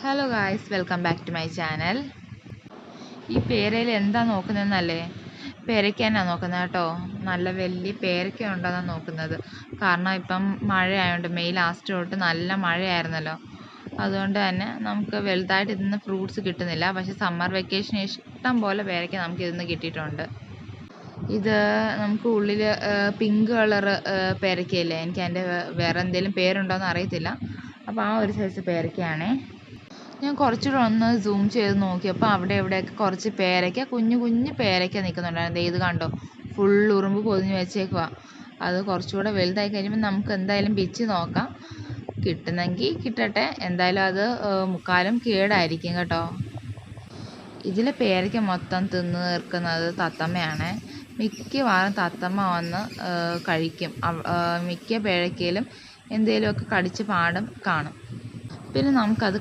Hello guys, welcome back to my channel. ഈ പേരയിൽ എന്താ നോക്കുന്നതെന്നല്ലേ? പേരയ്ക്ക തന്നെയാണ് നോക്കുന്നത് കേട്ടോ. നല്ല വലിയ പേരയ്ക്ക ഉണ്ടോയെന്നാണ് നോക്കുന്നത്. കാരണം ഇപ്പം മഴയായതുകൊണ്ട് മെയ് ലാസ്റ്റ് തൊട്ട് നല്ല മഴയായിരുന്നല്ലോ. അതുകൊണ്ട് തന്നെ നമുക്ക് വലുതായിട്ട് ഇതിന്ന് ഫ്രൂട്ട്സ് കിട്ടുന്നില്ല. പക്ഷേ സമ്മർ വെക്കേഷൻ ഇഷ്ടം പോലെ പേരയ്ക്ക നമുക്ക് ഇതിന്ന് കിട്ടിയിട്ടുണ്ട്. ഇത് നമുക്ക് ഉള്ളിൽ പിങ്ക് കളർ പേരയ്ക്കയില്ലേ, എനിക്ക് അതിൻ്റെ വേറെ എന്തെങ്കിലും പേരുണ്ടോയെന്ന് അറിയത്തില്ല. അപ്പോൾ ആ ഒരു സൈസ് പേരയ്ക്കയാണേ. ഞാൻ കുറച്ചുകൂടെ ഒന്ന് സൂം ചെയ്ത് നോക്കിയപ്പോൾ അവിടെ ഇവിടെയൊക്കെ കുറച്ച് പേരയ്ക്ക, കുഞ്ഞു കുഞ്ഞു പേരയ്ക്ക നിൽക്കുന്നുണ്ടായിരുന്നു. ഇത് കണ്ടോ, ഫുൾ ഉറുമ്പ് പൊതിഞ്ഞ് വെച്ചേക്കുക. അത് കുറച്ചുകൂടെ വലുതായി കഴിയുമ്പോൾ നമുക്ക് എന്തായാലും പിച്ച് നോക്കാം. കിട്ടുന്നെങ്കിൽ കിട്ടട്ടെ, എന്തായാലും അത് മുക്കാലും കേടായിരിക്കും കേട്ടോ. ഇതിലെ പേരയ്ക്ക മൊത്തം തിന്ന് തീർക്കുന്നത് തത്തമ്മയാണ്. മിക്കവാറും തത്തമ്മ വന്ന് കഴിക്കും. മിക്ക പേരയ്ക്കയിലും എന്തെങ്കിലുമൊക്കെ കടിച്ച് പാടും കാണും. പിന്നെ നമുക്കത്